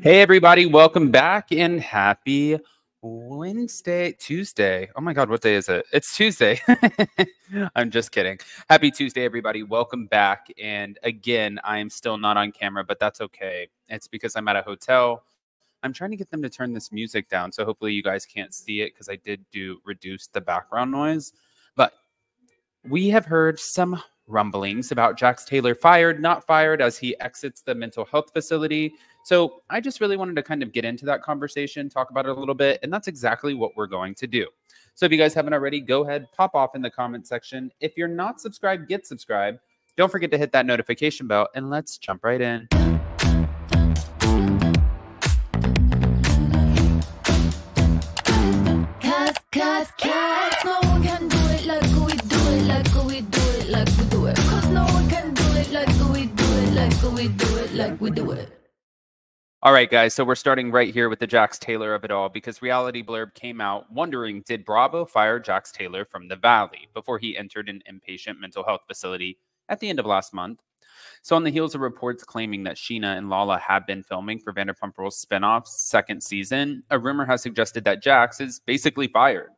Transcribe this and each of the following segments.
Hey, everybody. Welcome back and happy Tuesday. Oh my God, what day is it? It's Tuesday. I'm just kidding. Happy Tuesday, everybody. Welcome back. And again, I am still not on camera, but that's okay. It's because I'm at a hotel. I'm trying to get them to turn this music down. So hopefully you guys can't see it because I did reduce the background noise. But we have heard some rumblings about Jax Taylor fired, not fired, as he exits the mental health facility. So I just really wanted to kind of get into that conversation, talk about it a little bit, and that's exactly what we're going to do. So if you guys haven't already, go ahead, pop off in the comment section. If you're not subscribed, get subscribed. Don't forget to hit that notification bell, and let's jump right in. No one can do it like we do it, like we do it, like we do it. Cause no one can do it like we do it, like we do it, like we do it. All right, guys, so we're starting right here with the Jax Taylor of it all because Reality Blurb came out wondering, did Bravo fire Jax Taylor from the Valley before he entered an inpatient mental health facility at the end of last month? So on the heels of reports claiming that Sheena and Lala have been filming for Vanderpump Rules spinoff's second season, a rumor has suggested that Jax is basically fired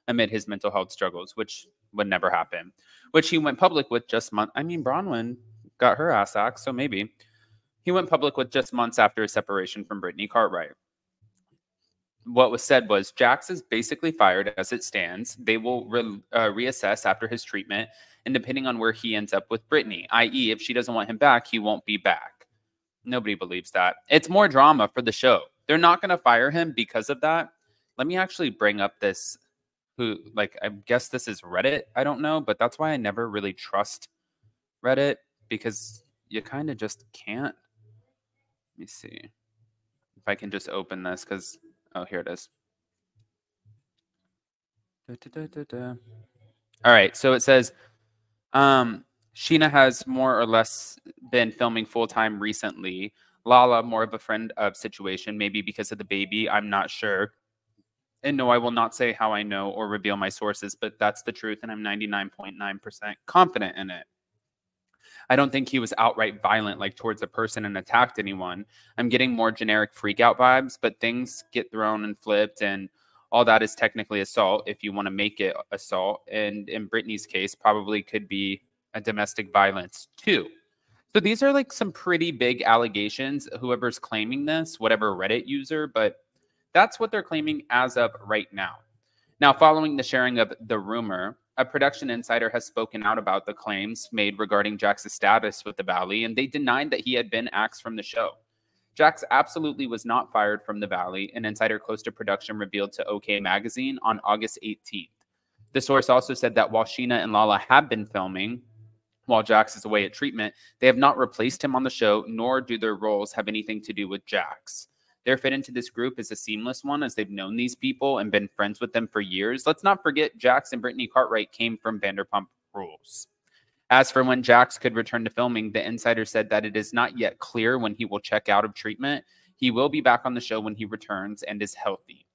amid his mental health struggles, which would never happen, which he went public with just months. I mean, Bronwyn got her ass axed, so maybe. He went public with just months after his separation from Brittany Cartwright. What was said was Jax is basically fired as it stands. They will reassess after his treatment, and depending on where he ends up with Brittany, i.e., if she doesn't want him back, he won't be back. Nobody believes that. It's more drama for the show. They're not going to fire him because of that. Let me actually bring up this. I guess this is Reddit. I don't know, but that's why I never really trust Reddit because you kind of just can't. Let me see if I can just open this because, oh, here it is. All right, so it says, Sheena has more or less been filming full-time recently. Lala, more of a friend of situation, maybe because of the baby. I'm not sure. And no, I will not say how I know or reveal my sources, but that's the truth, and I'm 99.9% confident in it. I don't think he was outright violent, like towards a person and attacked anyone. I'm getting more generic freakout vibes, but things get thrown and flipped, and all that is technically assault if you want to make it assault. And in Brittany's case, probably could be a domestic violence too. So these are like some pretty big allegations, whoever's claiming this, whatever Reddit user, but that's what they're claiming as of right now. Now, following the sharing of the rumor, a production insider has spoken out about the claims made regarding Jax's status with the Valley, and they denied that he had been axed from the show. Jax absolutely was not fired from the Valley, an insider close to production revealed to OK Magazine on August 18th. The source also said that while Sheena and Lala have been filming, while Jax is away at treatment, they have not replaced him on the show, nor do their roles have anything to do with Jax. Their fit into this group is a seamless one as they've known these people and been friends with them for years. Let's not forget Jax and Brittany Cartwright came from Vanderpump Rules. As for when Jax could return to filming, the insider said that it is not yet clear when he will check out of treatment. He will be back on the show when he returns and is healthy.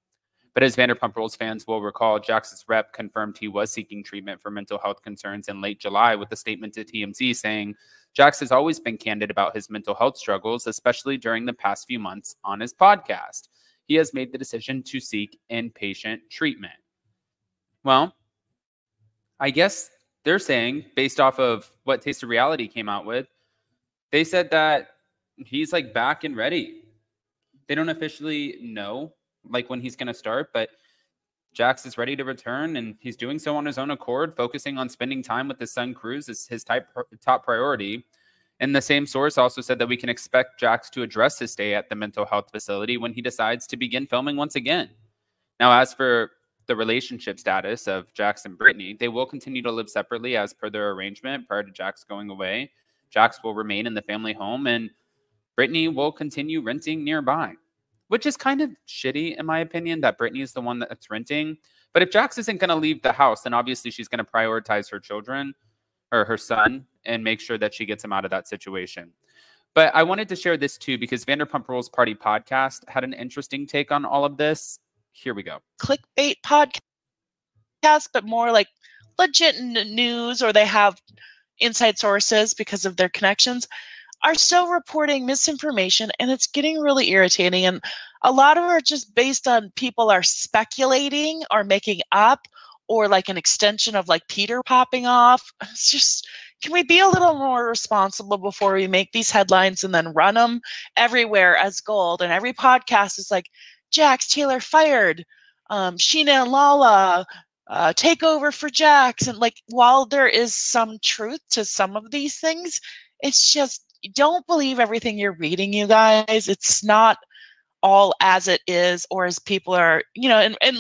But as Vanderpump Rules fans will recall, Jax's rep confirmed he was seeking treatment for mental health concerns in late July with a statement to TMZ saying, Jax has always been candid about his mental health struggles, especially during the past few months on his podcast. He has made the decision to seek inpatient treatment. Well, I guess they're saying, based off of what Taste of Reality came out with, they said that he's like back and ready. They don't officially know like when he's going to start, but Jax is ready to return, and he's doing so on his own accord, focusing on spending time with his son Cruz is his top priority. And the same source also said that we can expect Jax to address his stay at the mental health facility when he decides to begin filming once again. Now, as for the relationship status of Jax and Brittany, they will continue to live separately as per their arrangement prior to Jax going away. Jax will remain in the family home, and Brittany will continue renting nearby, which is kind of shitty, in my opinion, that Brittany is the one that's renting. But if Jax isn't going to leave the house, then obviously she's going to prioritize her children or her son and make sure that she gets him out of that situation. But I wanted to share this too because Vanderpump Rules Party Podcast had an interesting take on all of this. Here we go. Clickbait podcast, but more like legit news, or they have inside sources because of their connections. are still reporting misinformation, and it's getting really irritating. And a lot of it are just based on people are speculating or making up, or like an extension of like Peter popping off. It's just, can we be a little more responsible before we make these headlines and then run them everywhere as gold? And every podcast is like, Jax Taylor fired, Sheena and Lala take over for Jax. And like, while there is some truth to some of these things, it's just, don't believe everything you're reading, you guys. It's not all as it is, or as people are, you know, and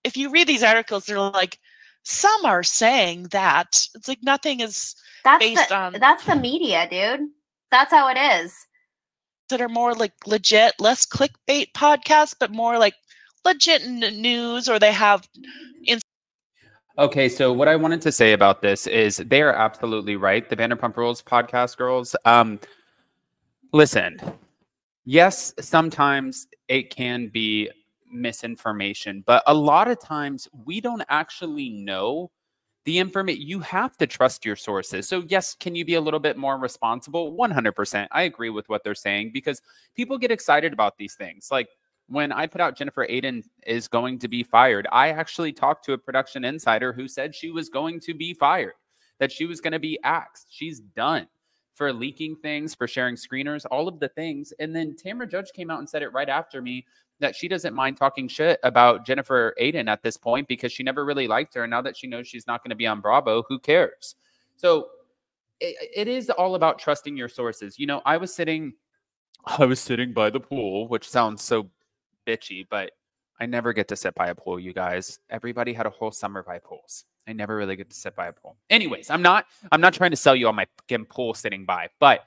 if you read these articles, they're like, some are saying that. It's like nothing is based on. That's the media, dude. That's how it is. That are more like legit, less clickbait podcasts, but more like legit news, or they have. Okay, so what I wanted to say about this is they are absolutely right. The Vanderpump Rules podcast girls. Listen, yes, sometimes it can be misinformation, but a lot of times we don't actually know the information. You have to trust your sources. So yes, can you be a little bit more responsible? 100%. I agree with what they're saying, because people get excited about these things. Like when I put out Jennifer Aydin is going to be fired, I actually talked to a production insider who said she was going to be fired, that she was going to be axed. She's done for leaking things, for sharing screeners, all of the things. And then Tamra Judge came out and said it right after me, that she doesn't mind talking shit about Jennifer Aydin at this point because she never really liked her. And now that she knows she's not going to be on Bravo, who cares? So it is all about trusting your sources. You know, I was sitting by the pool, which sounds so bitchy, but I never get to sit by a pool, you guys. Everybody had a whole summer by pools. I never really get to sit by a pool. Anyways, I'm not trying to sell you on my fucking pool sitting by, but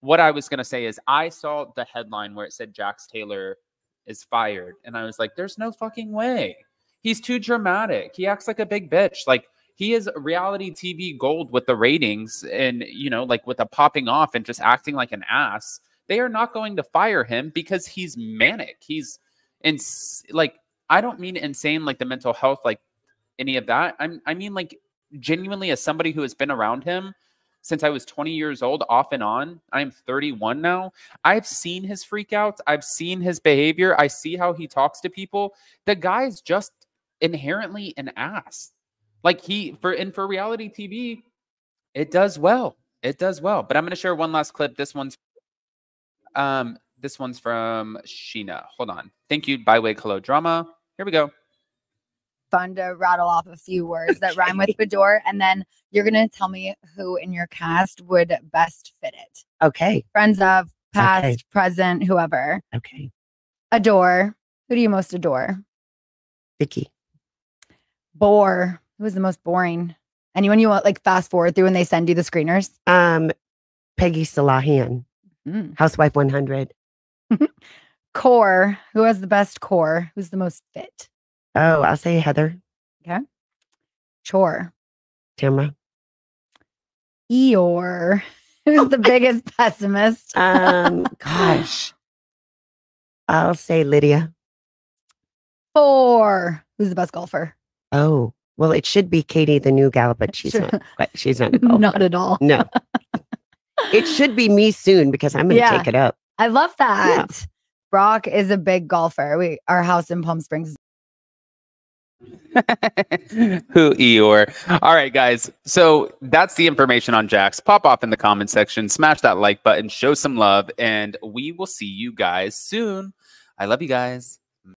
what I was going to say is I saw the headline where it said Jax Taylor is fired. And I was like, there's no fucking way. He's too dramatic. He acts like a big bitch. Like, he is reality TV gold with the ratings and, you know, like with the popping off and just acting like an ass. They are not going to fire him because he's manic. He's like, I don't mean insane, like the mental health, like any of that. I mean, like, genuinely, as somebody who has been around him since I was 20 years old, off and on. I'm 31 now. I've seen his freakouts. I've seen his behavior. I see how he talks to people. The guy's just inherently an ass. Like, for reality TV, it does well. It does well. But I'm going to share one last clip. This one's from Sheena. Hold on. Thank you, Byway Hello Drama. Here we go. Fun to rattle off a few words that rhyme with Bador, and then you're gonna tell me who in your cast would best fit it. Okay. Friends of, past, present, whoever. Okay. Adore. Who do you most adore? Vicky. Bore. Who is the most boring? Anyone you want, like, fast forward through when they send you the screeners? Peggy Salahian. Housewife 100. Core. Who has the best core? Who's the most fit? Oh, I'll say Heather. Okay. Chore. Tamra. Eeyore. Who's the biggest pessimist? Gosh. I'll say Lydia. Four. Who's the best golfer? Oh, well, it should be Katie, the new gal, but she's not. But she's not. Not at all. No. It should be me soon because I'm going to take it up. I love that. Yeah. Brock is a big golfer. Our house in Palm Springs. Who Eeyore? All right, guys. So that's the information on Jax. Pop off in the comment section, smash that like button, show some love, and we will see you guys soon. I love you guys.